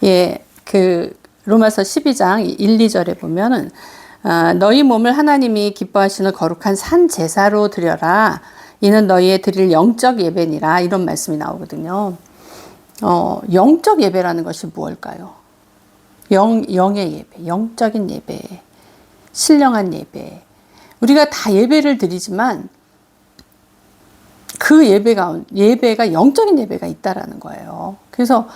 예, 로마서 12장 1, 2절에 보면은 너희 몸을 하나님이 기뻐하시는 거룩한 산 제사로 드려라. 이는 너희의 드릴 영적 예배니라. 이런 말씀이 나오거든요. 영적 예배라는 것이 무엇일까요? 영의 예배, 영적인 예배, 신령한 예배. 우리가 다 예배를 드리지만 그 예배가 영적인 예배가 있다라는 거예요. 그래서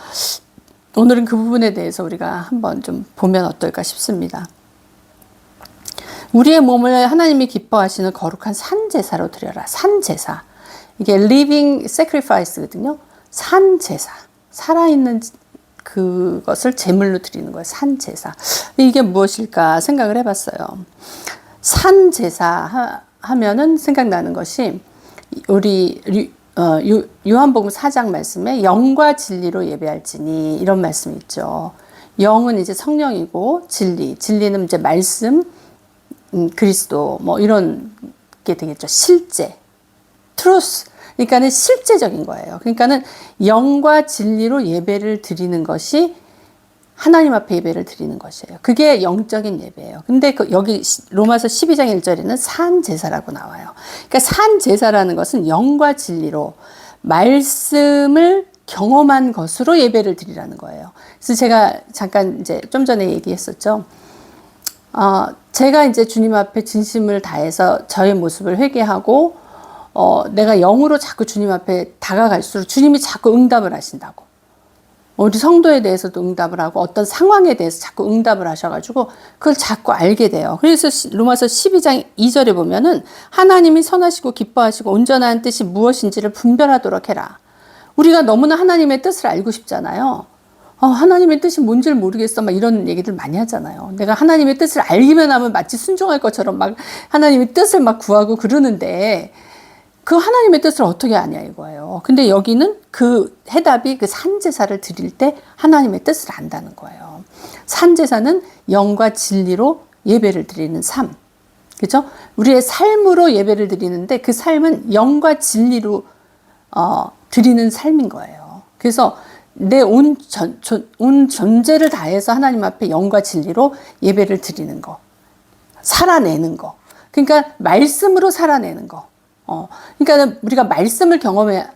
오늘은 그 부분에 대해서 우리가 한번 좀 보면 어떨까 싶습니다. 우리의 몸을 하나님이 기뻐하시는 거룩한 산제사로 드려라. 산제사. 이게 living sacrifice거든요. 산제사. 살아있는 그것을 제물로 드리는 거예요. 산제사. 이게 무엇일까 생각을 해봤어요. 산제사 하면은 생각나는 것이 우리 요한복음 4장 말씀에 영과 진리로 예배할지니 이런 말씀이 있죠. 영은 이제 성령이고 진리는 이제 말씀, 그리스도 뭐 이런 게 되겠죠. 실제, truth. 그러니까는 실제적인 거예요. 그러니까는 영과 진리로 예배를 드리는 것이 하나님 앞에 예배를 드리는 것이에요. 그게 영적인 예배예요. 근데 여기 로마서 12장 1절에는 산제사라고 나와요. 그러니까 산제사라는 것은 영과 진리로 말씀을 경험한 것으로 예배를 드리라는 거예요. 그래서 제가 잠깐 이제 좀 전에 얘기했었죠. 제가 이제 주님 앞에 진심을 다해서 저의 모습을 회개하고, 내가 영으로 자꾸 주님 앞에 다가갈수록 주님이 자꾸 응답을 하신다고. 우리 성도에 대해서도 응답을 하고 어떤 상황에 대해서 자꾸 응답을 하셔가지고 그걸 자꾸 알게 돼요. 그래서 로마서 12장 2절에 보면은 하나님이 선하시고 기뻐하시고 온전한 뜻이 무엇인지를 분별하도록 해라. 우리가 너무나 하나님의 뜻을 알고 싶잖아요. 하나님의 뜻이 뭔지를 모르겠어. 막 이런 얘기들 많이 하잖아요. 내가 하나님의 뜻을 알기만 하면 마치 순종할 것처럼 막 하나님의 뜻을 막 구하고 그러는데 그 하나님의 뜻을 어떻게 아냐 이거예요. 근데 여기는 그 해답이 그 산제사를 드릴 때 하나님의 뜻을 안다는 거예요. 산제사는 영과 진리로 예배를 드리는 삶. 그죠? 우리의 삶으로 예배를 드리는데 그 삶은 영과 진리로 드리는 삶인 거예요. 그래서 내 온 존재를 다해서 하나님 앞에 영과 진리로 예배를 드리는 거. 살아내는 거. 그러니까 말씀으로 살아내는 거. 그러니까 우리가 말씀을 경험한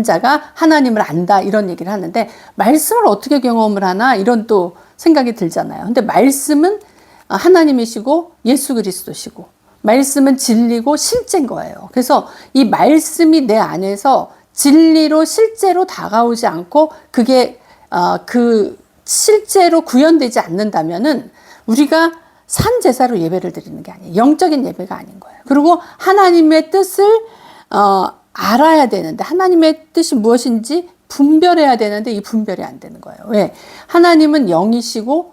자가 하나님을 안다 이런 얘기를 하는데 말씀을 어떻게 경험을 하나 이런 또 생각이 들잖아요. 근데 말씀은 하나님이시고 예수 그리스도시고 말씀은 진리고 실제인 거예요. 그래서 이 말씀이 내 안에서 진리로 실제로 다가오지 않고 그게 그 실제로 구현되지 않는다면은 우리가 산제사로 예배를 드리는 게 아니에요. 영적인 예배가 아닌 거예요. 그리고 하나님의 뜻을 알아야 되는데 하나님의 뜻이 무엇인지 분별해야 되는데 이 분별이 안 되는 거예요. 왜? 하나님은 영이시고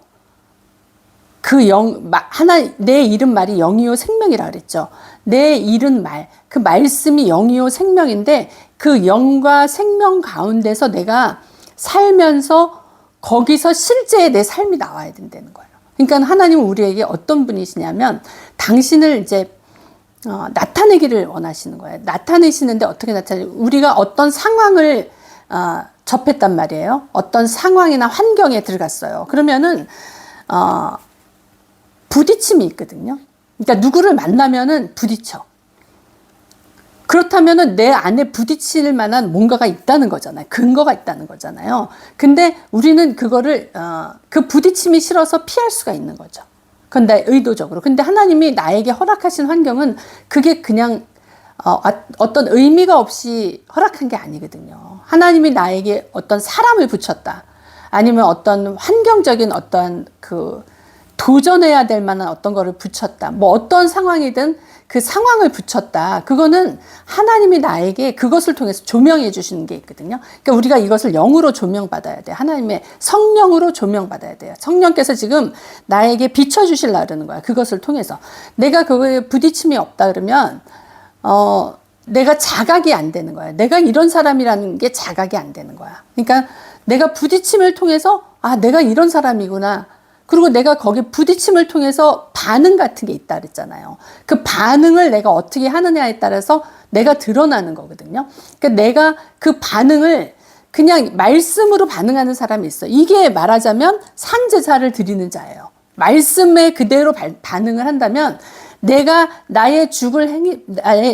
내 이름 말이 영이요 생명이라 그랬죠. 내 이름 그 말씀이 영이요 생명인데 그 영과 생명 가운데서 내가 살면서 거기서 실제의 내 삶이 나와야 된다는 거예요. 그러니까 하나님은 우리에게 어떤 분이시냐면 당신을 이제 나타내기를 원하시는 거예요. 나타내시는데 어떻게 나타내요? 우리가 어떤 상황을 접했단 말이에요. 어떤 상황이나 환경에 들어갔어요. 그러면은 부딪힘이 있거든요. 그러니까 누구를 만나면은 부딪혀. 그렇다면은 내 안에 부딪힐 만한 뭔가가 있다는 거잖아요. 근거가 있다는 거잖아요. 근데 우리는 그거를 그 부딪힘이 싫어서 피할 수가 있는 거죠. 그건 내 의도적으로. 근데 하나님이 나에게 허락하신 환경은 그게 그냥 어떤 의미가 없이 허락한 게 아니거든요. 하나님이 나에게 어떤 사람을 붙였다. 아니면 어떤 환경적인 어떤 도전해야 될 만한 어떤 거를 붙였다. 뭐 어떤 상황이든 그 상황을 붙였다. 그거는 하나님이 나에게 그것을 통해서 조명해 주시는 게 있거든요. 그러니까 우리가 이것을 영으로 조명받아야 돼요. 하나님의 성령으로 조명받아야 돼요. 성령께서 지금 나에게 비춰주시려고 그러는 거야. 그것을 통해서. 내가 그거에 부딪힘이 없다 그러면 내가 자각이 안 되는 거야. 내가 이런 사람이라는 게 자각이 안 되는 거야. 그러니까 내가 부딪힘을 통해서 내가 이런 사람이구나. 그리고 내가 거기 부딪힘을 통해서 반응 같은 게 있다 그랬잖아요. 그 반응을 내가 어떻게 하느냐에 따라서 내가 드러나는 거거든요. 그러니까 내가 그 반응을 그냥 말씀으로 반응하는 사람이 있어. 이게 말하자면 산제사를 드리는 자예요. 말씀에 그대로 반응을 한다면 내가 나의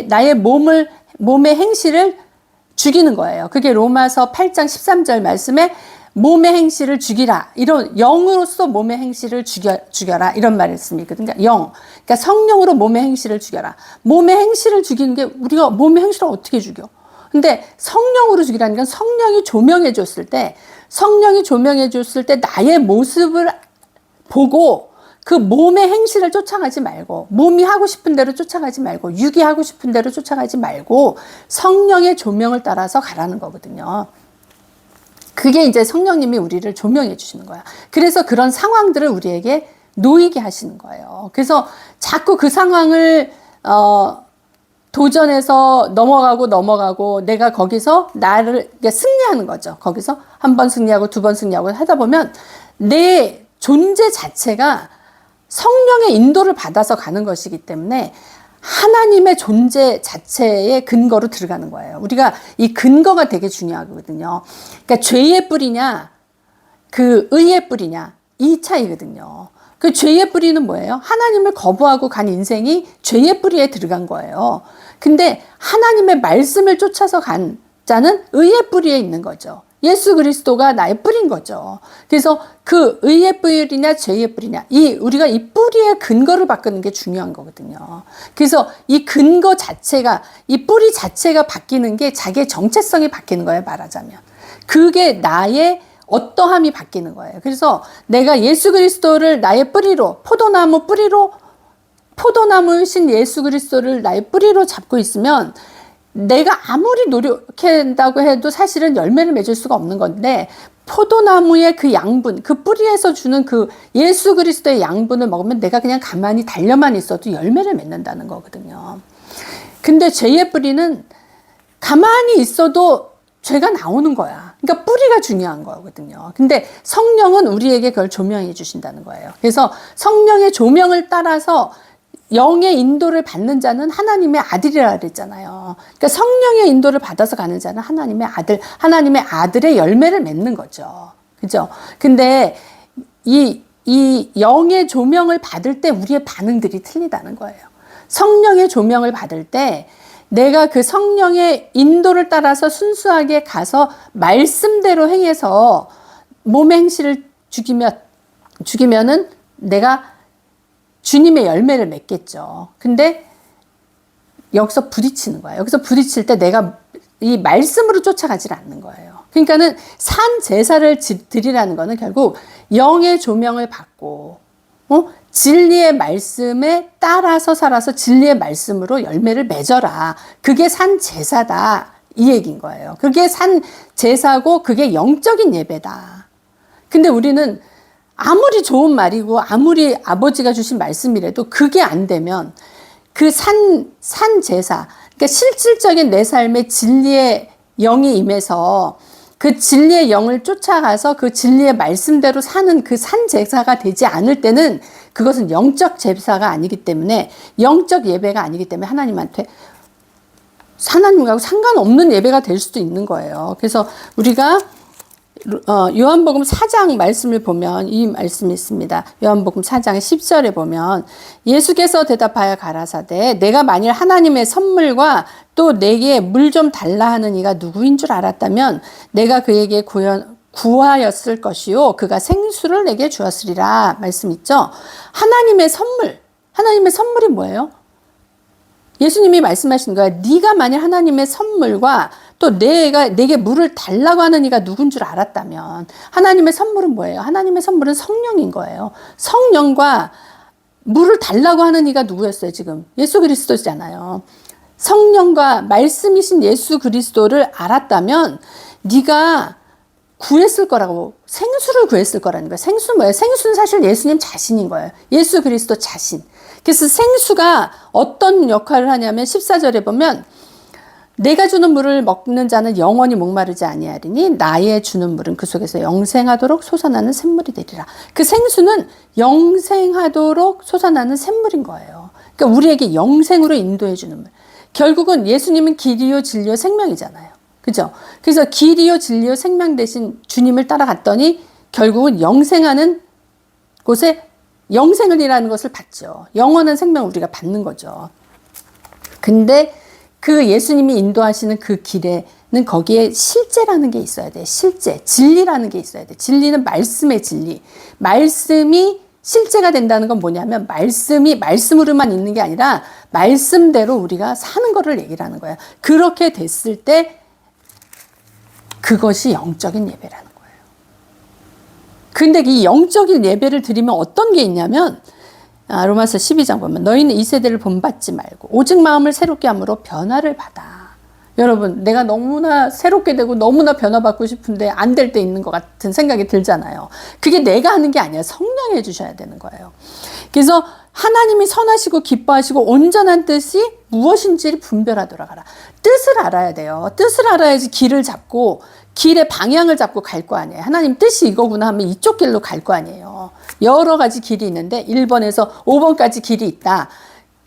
나의 몸의 행실을 죽이는 거예요. 그게 로마서 8장 13절 말씀에 몸의 행실을 죽이라. 이런 영으로서 몸의 행실을 죽여라. 이런 말씀이 있거든요. 그러니까 성령으로 몸의 행실을 죽여라. 몸의 행실을 죽이는 게 우리가 몸의 행실을 어떻게 죽여? 근데 성령으로 죽이라는 건 성령이 조명해 줬을 때 나의 모습을 보고 그 몸의 행실을 쫓아가지 말고 몸이 하고 싶은 대로 쫓아가지 말고 육이 하고 싶은 대로 쫓아가지 말고 성령의 조명을 따라서 가라는 거거든요. 그게 이제 성령님이 우리를 조명해 주시는 거야. 그래서 그런 상황들을 우리에게 놓이게 하시는 거예요. 그래서 자꾸 그 상황을 도전해서 넘어가고 내가 거기서 나를 승리하는 거죠. 거기서 한 번 승리하고 두 번 승리하고 하다 보면 내 존재 자체가 성령의 인도를 받아서 가는 것이기 때문에 하나님의 존재 자체의 근거로 들어가는 거예요. 우리가 이 근거가 되게 중요하거든요. 그러니까 죄의 뿌리냐, 그 의의 뿌리냐, 이 차이거든요. 그 죄의 뿌리는 뭐예요? 하나님을 거부하고 간 인생이 죄의 뿌리에 들어간 거예요. 근데 하나님의 말씀을 쫓아서 간 자는 의의 뿌리에 있는 거죠. 예수 그리스도가 나의 뿌리인 거죠. 그래서 그 의의 뿌리냐 죄의 뿌리냐, 우리가 이 뿌리의 근거를 바꾸는 게 중요한 거거든요. 그래서 이 근거 자체가, 이 뿌리 자체가 바뀌는 게 자기의 정체성이 바뀌는 거예요, 말하자면. 그게 나의 어떠함이 바뀌는 거예요. 그래서 내가 예수 그리스도를 나의 뿌리로, 포도나무신 예수 그리스도를 나의 뿌리로 잡고 있으면 내가 아무리 노력한다고 해도 사실은 열매를 맺을 수가 없는 건데, 포도나무의 그 양분, 그 뿌리에서 주는 그 예수 그리스도의 양분을 먹으면 내가 그냥 가만히 달려만 있어도 열매를 맺는다는 거거든요. 근데 죄의 뿌리는 가만히 있어도 죄가 나오는 거야. 그러니까 뿌리가 중요한 거거든요. 근데 성령은 우리에게 그걸 조명해 주신다는 거예요. 그래서 성령의 조명을 따라서 영의 인도를 받는 자는 하나님의 아들이라 그랬잖아요. 그러니까 성령의 인도를 받아서 가는 자는 하나님의 아들의 열매를 맺는 거죠. 그죠? 근데 이 영의 조명을 받을 때 우리의 반응들이 틀리다는 거예요. 성령의 조명을 받을 때 내가 그 성령의 인도를 따라서 순수하게 가서 말씀대로 행해서 몸의 행실을 죽이면은 내가 주님의 열매를 맺겠죠. 근데 여기서 부딪히는 거예요. 여기서 부딪힐 때 내가 이 말씀으로 쫓아가질 않는 거예요. 그러니까는 산 제사를 드리라는 거는 결국 영의 조명을 받고 진리의 말씀에 따라서 살아서 진리의 말씀으로 열매를 맺어라. 그게 산 제사다. 이 얘기인 거예요. 그게 산 제사고 그게 영적인 예배다. 근데 우리는 아무리 좋은 말이고 아무리 아버지가 주신 말씀이라도 그게 안 되면 그 산 제사, 그러니까 실질적인 내 삶에 진리의 영이 임해서 그 진리의 영을 쫓아가서 그 진리의 말씀대로 사는 그 산 제사가 되지 않을 때는 그것은 영적 제사가 아니기 때문에, 영적 예배가 아니기 때문에 하나님하고 상관없는 예배가 될 수도 있는 거예요. 그래서 우리가 요한복음 4장 말씀을 보면 이 말씀이 있습니다. 요한복음 4장 10절에 보면 예수께서 대답하여 가라사대 내가 만일 하나님의 선물과 또 내게 물 좀 달라 하는 이가 누구인 줄 알았다면 내가 그에게 구하였을 것이요 그가 생수를 내게 주었으리라 말씀 있죠. 하나님의 선물이 뭐예요? 예수님이 말씀하신 거야. 네가 만일 하나님의 선물과 또 내게 물을 달라고 하는 이가 누군 줄 알았다면, 하나님의 선물은 뭐예요? 하나님의 선물은 성령인 거예요. 성령과 물을 달라고 하는 이가 누구였어요? 지금 예수 그리스도잖아요. 성령과 말씀이신 예수 그리스도를 알았다면 네가 구했을 거라고, 생수를 구했을 거라는 거예요. 생수는 뭐예요? 생수는 사실 예수님 자신인 거예요. 예수 그리스도 자신. 그래서 생수가 어떤 역할을 하냐면 14절에 보면 내가 주는 물을 먹는 자는 영원히 목마르지 아니하리니 나의 주는 물은 그 속에서 영생하도록 솟아나는 샘물이 되리라. 그 생수는 영생하도록 솟아나는 샘물인 거예요. 그러니까 우리에게 영생으로 인도해 주는 물. 결국은 예수님은 길이요 진리요 생명이잖아요. 그죠? 그래서 길이요 진리요 생명 대신 주님을 따라갔더니 결국은 영생하는 곳에 영생을이라는 것을 받죠. 영원한 생명을 우리가 받는 거죠. 근데 그 예수님이 인도하시는 그 길에는 거기에 실제라는 게 있어야 돼. 실제, 진리라는 게 있어야 돼. 진리는 말씀의 진리. 말씀이 실제가 된다는 건 뭐냐면 말씀이 말씀으로만 있는 게 아니라 말씀대로 우리가 사는 거를 얘기를 하는 거야. 그렇게 됐을 때 그것이 영적인 예배라는 거예요. 근데 이 영적인 예배를 드리면 어떤 게 있냐면 로마서 12장 보면 너희는 이 세대를 본받지 말고 오직 마음을 새롭게 함으로 변화를 받아. 여러분 내가 너무나 새롭게 되고 너무나 변화받고 싶은데 안 될 때 있는 것 같은 생각이 들잖아요. 그게 내가 하는 게 아니라 성령이 해주셔야 되는 거예요. 그래서 하나님이 선하시고 기뻐하시고 온전한 뜻이 무엇인지를 분별하도록 하라. 뜻을 알아야 돼요. 뜻을 알아야지 길을 잡고 길의 방향을 잡고 갈 거 아니에요. 하나님 뜻이 이거구나 하면 이쪽 길로 갈 거 아니에요. 여러 가지 길이 있는데 1번에서 5번까지 길이 있다.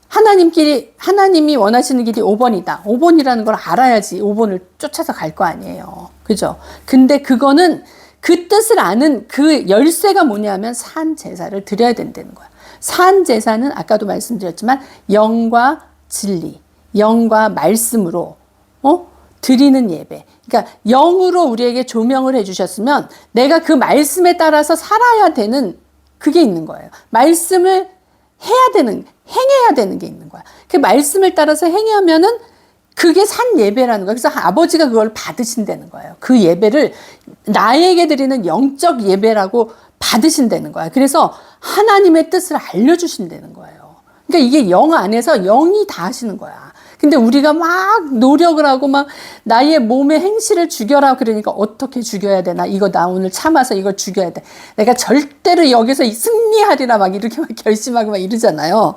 하나님이 원하시는 길이 5번이다. 5번이라는 걸 알아야지 5번을 쫓아서 갈 거 아니에요. 그죠? 근데 그거는 그 뜻을 아는 그 열쇠가 뭐냐면 산 제사를 드려야 된다는 거야. 산 제사는 아까도 말씀드렸지만 영과 진리, 영과 말씀으로 드리는 예배. 그러니까 영으로 우리에게 조명을 해주셨으면 내가 그 말씀에 따라서 살아야 되는 그게 있는 거예요. 말씀을 행해야 되는 게 있는 거야. 그 말씀을 따라서 행하면은 그게 산 예배라는 거야. 그래서 아버지가 그걸 받으신다는 거예요. 그 예배를 나에게 드리는 영적 예배라고 받으신다는 거야. 그래서 하나님의 뜻을 알려주신다는 거예요. 그러니까 이게 영 안에서 영이 다 하시는 거야. 근데 우리가 막 노력을 하고 막 나의 몸의 행실을 죽여라 그러니까 어떻게 죽여야 되나? 이거 나 오늘 참아서 이걸 죽여야 돼. 내가 절대로 여기서 승리하리라 막 이렇게 막 결심하고 막 이러잖아요.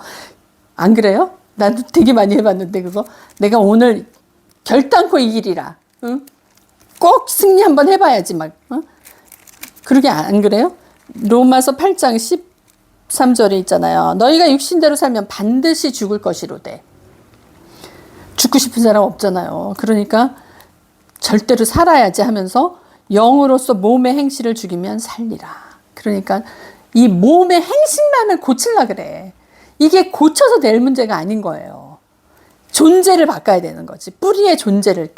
안 그래요? 나도 되게 많이 해봤는데 그거. 내가 오늘 결단코 이기리라. 응? 꼭 승리 한번 해봐야지 막. 응? 그러게 안 그래요? 로마서 8장 13절에 있잖아요. 너희가 육신대로 살면 반드시 죽을 것이로되. 죽고 싶은 사람 없잖아요. 그러니까 절대로 살아야지 하면서 영으로서 몸의 행실을 죽이면 살리라. 그러니까 이 몸의 행실만을 고치려 그래. 이게 고쳐서 될 문제가 아닌 거예요. 존재를 바꿔야 되는 거지. 뿌리의 존재를,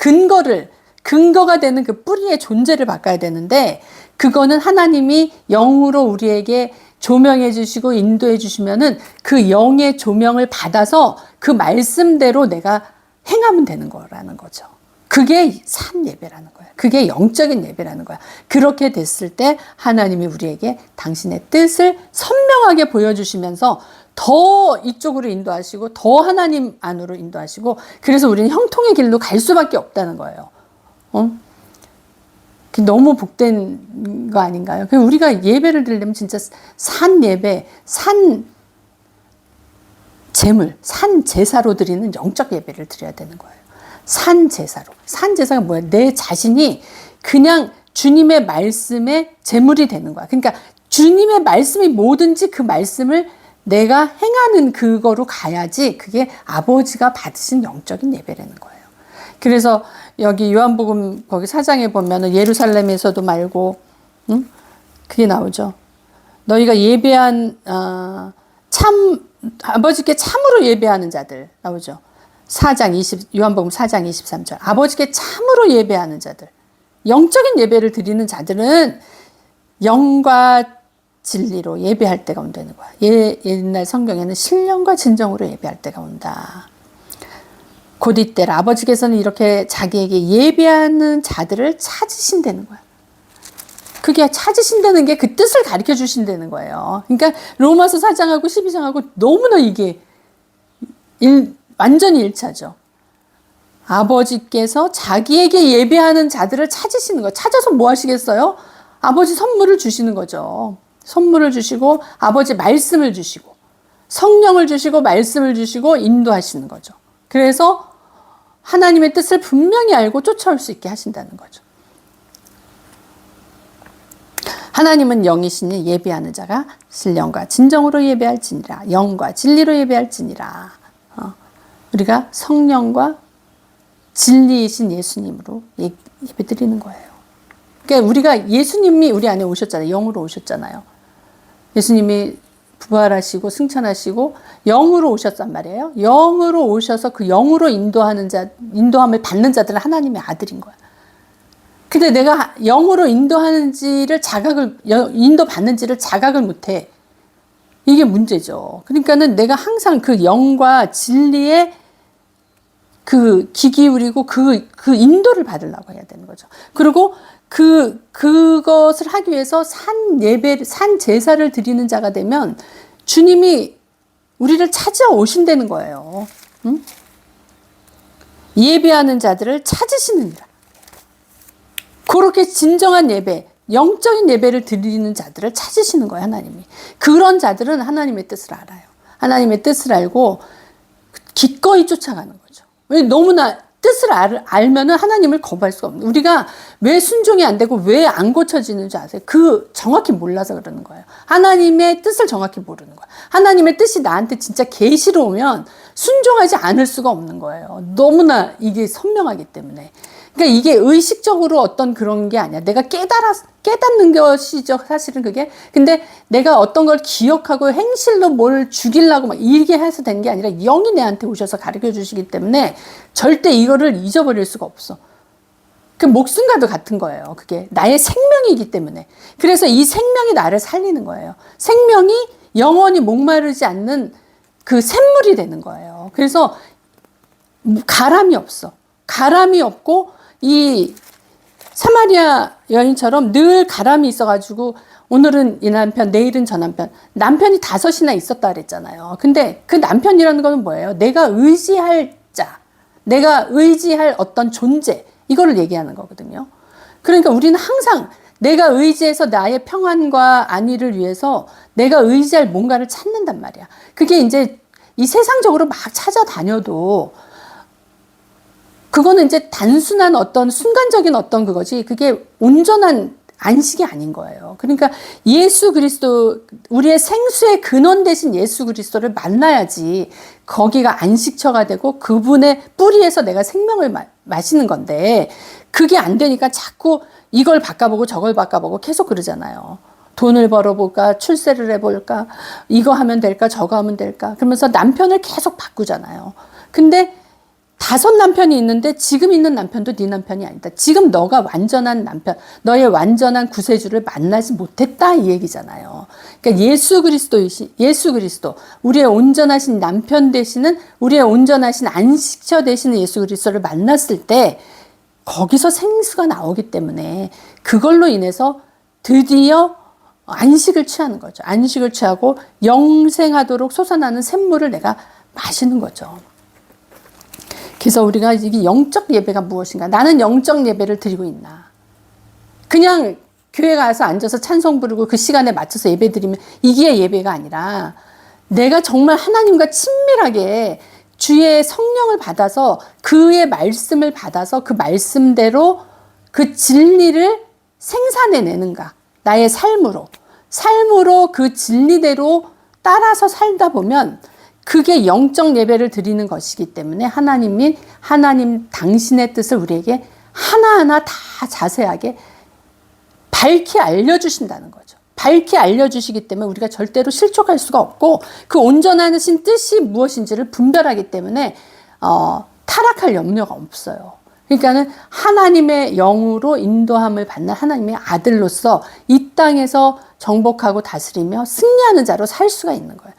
근거가 되는 그 뿌리의 존재를 바꿔야 되는데 그거는 하나님이 영으로 우리에게 조명해 주시고 인도해 주시면은 그 영의 조명을 받아서 그 말씀대로 내가 행하면 되는 거라는 거죠. 그게 산 예배라는 거야. 그게 영적인 예배라는 거야. 그렇게 됐을 때 하나님이 우리에게 당신의 뜻을 선명하게 보여주시면서 더 이쪽으로 인도하시고 더 하나님 안으로 인도하시고 그래서 우리는 형통의 길로 갈 수밖에 없다는 거예요. 너무 복된 거 아닌가요? 우리가 예배를 드리려면 진짜 산 예배, 산 제물, 산 제사로 드리는 영적 예배를 드려야 되는 거예요. 산 제사로. 산 제사가 뭐야? 내 자신이 그냥 주님의 말씀의 제물이 되는 거야. 그러니까 주님의 말씀이 뭐든지 그 말씀을 내가 행하는 그거로 가야지 그게 아버지가 받으신 영적인 예배라는 거예요. 그래서 여기 요한복음 거기 4장에 보면은 예루살렘에서도 말고 그게 나오죠. 너희가 예배한 아버지께 참으로 예배하는 자들 나오죠. 요한복음 4장 23절. 아버지께 참으로 예배하는 자들. 영적인 예배를 드리는 자들은 영과 진리로 예배할 때가 온다는 거야. 옛날 성경에는 신령과 진정으로 예배할 때가 온다. 곧 이때라. 아버지께서는 이렇게 자기에게 예배하는 자들을 찾으신다는 거야. 그게 찾으신다는 게 그 뜻을 가르쳐 주신다는 거예요. 그러니까 로마서 4장하고 12장하고 너무나 이게 완전히 일치하죠. 아버지께서 자기에게 예배하는 자들을 찾으시는 거예요. 찾아서 뭐 하시겠어요? 아버지 선물을 주시는 거죠. 선물을 주시고 아버지 말씀을 주시고 성령을 주시고 말씀을 주시고 인도하시는 거죠. 그래서 하나님의 뜻을 분명히 알고 쫓아올 수 있게 하신다는 거죠. 하나님은 영이시니 예배하는 자가 신령과 진정으로 예배할지니라. 영과 진리로 예배할지니라. 우리가 성령과 진리이신 예수님으로 예배 드리는 거예요. 그러니까 우리가 예수님이 우리 안에 오셨잖아요. 영으로 오셨잖아요. 예수님이 부활하시고 승천하시고 영으로 오셨단 말이에요. 영으로 오셔서 그 영으로 인도함을 받는 자들은 하나님의 아들인 거야. 근데 내가 영으로 인도받는지를 자각을 못해. 이게 문제죠. 그러니까는 내가 항상 그 영과 진리에 귀 기울이고 그 인도를 받으려고 해야 되는 거죠. 그리고 그것을 하기 위해서 산 제사를 드리는 자가 되면 주님이 우리를 찾아오신다는 거예요. 응? 예배하는 자들을 찾으시느니라. 그렇게 진정한 예배, 영적인 예배를 드리는 자들을 찾으시는 거예요, 하나님이. 그런 자들은 하나님의 뜻을 알아요. 하나님의 뜻을 알고 기꺼이 쫓아가는 거죠. 너무나 뜻을 알면은 하나님을 거부할 수가 없는. 우리가 왜 순종이 안 되고 왜 안 고쳐지는지 아세요? 정확히 몰라서 그러는 거예요. 하나님의 뜻을 정확히 모르는 거예요. 하나님의 뜻이 나한테 진짜 계시로 오면 순종하지 않을 수가 없는 거예요. 너무나 이게 선명하기 때문에. 그러니까 이게 의식적으로 어떤 그런 게 아니야. 내가 깨닫는 것이죠. 사실은 그게. 근데 내가 어떤 걸 기억하고 행실로 뭘 죽이려고 막 이게 해서 된 게 아니라 영이 내한테 오셔서 가르쳐 주시기 때문에 절대 이거를 잊어버릴 수가 없어. 그 목숨과도 같은 거예요. 그게 나의 생명이기 때문에. 그래서 이 생명이 나를 살리는 거예요. 생명이 영원히 목마르지 않는 그 샘물이 되는 거예요. 그래서 가람이 없어. 가람이 없고 이 사마리아 여인처럼 늘 가람이 있어가지고 오늘은 이 남편, 내일은 저 남편. 남편이 5이나 있었다 그랬잖아요. 근데 그 남편이라는 건 뭐예요? 내가 의지할 자, 내가 의지할 어떤 존재, 이거를 얘기하는 거거든요. 그러니까 우리는 항상 내가 의지해서 나의 평안과 안위를 위해서 내가 의지할 뭔가를 찾는단 말이야. 그게 이제 이 세상적으로 막 찾아다녀도 그거는 이제 단순한 어떤 순간적인 어떤 그거지, 그게 온전한 안식이 아닌 거예요. 그러니까 예수 그리스도, 우리의 생수의 근원 되신 예수 그리스도를 만나야지 거기가 안식처가 되고 그분의 뿌리에서 내가 생명을 마시는 건데, 그게 안 되니까 자꾸 이걸 바꿔보고 저걸 바꿔보고 계속 그러잖아요. 돈을 벌어볼까, 출세를 해볼까, 이거 하면 될까, 저거 하면 될까, 그러면서 남편을 계속 바꾸잖아요. 근데 5 남편이 있는데 지금 있는 남편도 네 남편이 아니다. 지금 너가 완전한 남편, 너의 완전한 구세주를 만나지 못했다, 이 얘기잖아요. 그러니까 예수 그리스도, 우리의 온전하신 남편 되시는, 우리의 온전하신 안식처 되시는 예수 그리스도를 만났을 때 거기서 생수가 나오기 때문에 그걸로 인해서 드디어 안식을 취하는 거죠. 안식을 취하고 영생하도록 솟아나는 샘물을 내가 마시는 거죠. 그래서 우리가 이게 영적 예배가 무엇인가? 나는 영적 예배를 드리고 있나? 그냥 교회 가서 앉아서 찬송 부르고 그 시간에 맞춰서 예배 드리면 이게 예배가 아니라, 내가 정말 하나님과 친밀하게 주의 성령을 받아서 그의 말씀을 받아서 그 말씀대로 그 진리를 생산해내는가? 나의 삶으로 그 진리대로 따라서 살다 보면 그게 영적 예배를 드리는 것이기 때문에 하나님 당신의 뜻을 우리에게 하나하나 다 자세하게 밝히 알려주신다는 거죠. 밝히 알려주시기 때문에 우리가 절대로 실족할 수가 없고, 그 온전하신 뜻이 무엇인지를 분별하기 때문에 타락할 염려가 없어요. 그러니까는 하나님의 영으로 인도함을 받는 하나님의 아들로서 이 땅에서 정복하고 다스리며 승리하는 자로 살 수가 있는 거예요.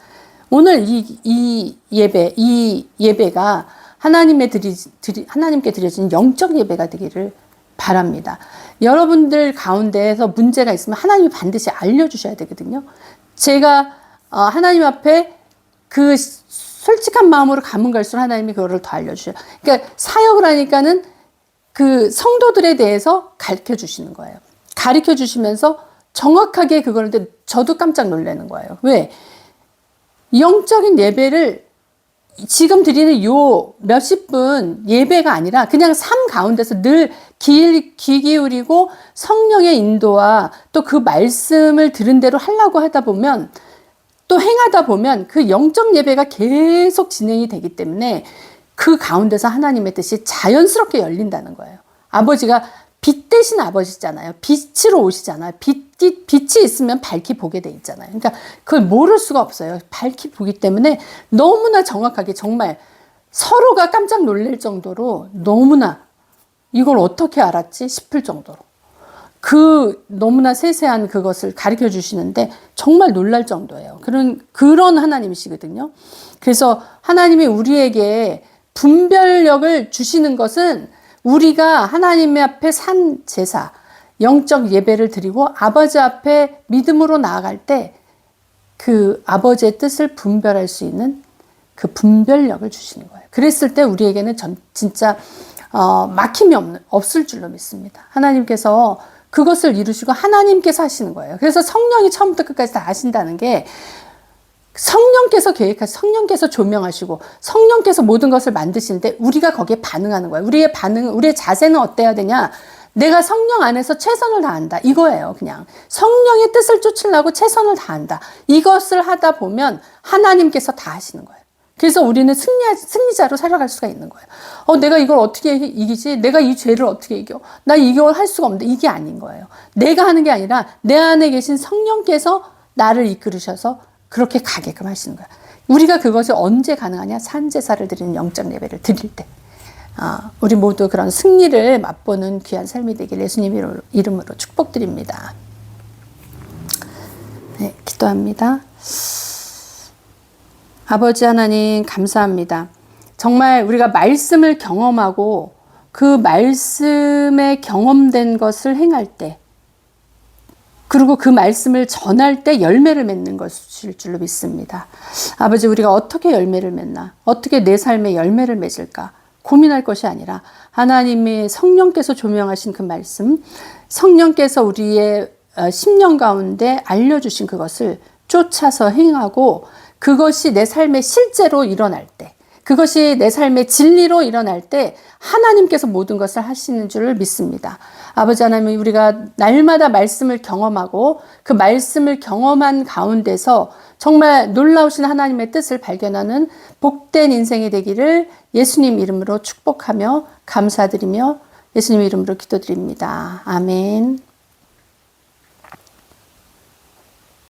오늘 이 예배가 하나님께 드려진 영적 예배가 되기를 바랍니다. 여러분들 가운데에서 문제가 있으면 하나님이 반드시 알려주셔야 되거든요. 제가 하나님 앞에 그 솔직한 마음으로 가면 갈수록 하나님이 그거를 더 알려주셔요. 그러니까 사역을 하니까는 그 성도들에 대해서 가르쳐 주시는 거예요. 가르쳐 주시면서 정확하게 그거를, 저도 깜짝 놀라는 거예요. 왜? 영적인 예배를 지금 드리는 요 몇십 분 예배가 아니라 그냥 삶 가운데서 늘 귀 기울이고 성령의 인도와 또 그 말씀을 들은 대로 하려고 하다 보면, 또 행하다 보면 그 영적 예배가 계속 진행이 되기 때문에 그 가운데서 하나님의 뜻이 자연스럽게 열린다는 거예요. 아버지가 빛 대신 아버지잖아요. 빛으로 오시잖아요. 빛이 있으면 밝히 보게 돼 있잖아요. 그러니까 그걸 모를 수가 없어요. 밝히 보기 때문에 너무나 정확하게, 정말 서로가 깜짝 놀랄 정도로 너무나 이걸 어떻게 알았지 싶을 정도로 그 너무나 세세한 그것을 가르쳐 주시는데 정말 놀랄 정도예요. 그런 하나님이시거든요. 그래서 하나님이 우리에게 분별력을 주시는 것은 우리가 하나님 앞에 산 제사, 영적 예배를 드리고 아버지 앞에 믿음으로 나아갈 때 그 아버지의 뜻을 분별할 수 있는 그 분별력을 주시는 거예요. 그랬을 때 우리에게는 진짜 막힘이 없을 줄로 믿습니다. 하나님께서 그것을 이루시고 하나님께서 하시는 거예요. 그래서 성령이 처음부터 끝까지 다 하신다는 게 성령께서 계획하시고 성령께서 조명하시고 성령께서 모든 것을 만드시는데 우리가 거기에 반응하는 거예요. 우리의 자세는 어때야 되냐? 내가 성령 안에서 최선을 다한다. 이거예요. 그냥 성령의 뜻을 쫓으려고 최선을 다한다. 이것을 하다 보면 하나님께서 다 하시는 거예요. 그래서 우리는 승리자로 살아갈 수가 있는 거예요. 내가 이걸 어떻게 이기지? 내가 이 죄를 어떻게 이겨? 나 이걸 할 수가 없는데 이게 아닌 거예요. 내가 하는 게 아니라 내 안에 계신 성령께서 나를 이끌으셔서 그렇게 가게끔 하시는 거예요. 우리가 그것이 언제 가능하냐? 산제사를 드리는 영적 예배를 드릴 때. 우리 모두 그런 승리를 맛보는 귀한 삶이 되길 예수님 이름으로 축복드립니다. 네, 기도합니다. 아버지 하나님 감사합니다. 정말 우리가 말씀을 경험하고 그 말씀에 경험된 것을 행할 때 그리고 그 말씀을 전할 때 열매를 맺는 것일 줄로 믿습니다. 아버지 우리가 어떻게 열매를 맺나? 어떻게 내 삶에 열매를 맺을까? 고민할 것이 아니라 하나님의 성령께서 조명하신 그 말씀, 성령께서 우리의 심령 가운데 알려주신 그것을 쫓아서 행하고 그것이 내 삶에 실제로 일어날 때, 그것이 내 삶의 진리로 일어날 때 하나님께서 모든 것을 하시는 줄을 믿습니다. 아버지 하나님, 우리가 날마다 말씀을 경험하고 그 말씀을 경험한 가운데서 정말 놀라우신 하나님의 뜻을 발견하는 복된 인생이 되기를 예수님 이름으로 축복하며 감사드리며 예수님 이름으로 기도드립니다. 아멘.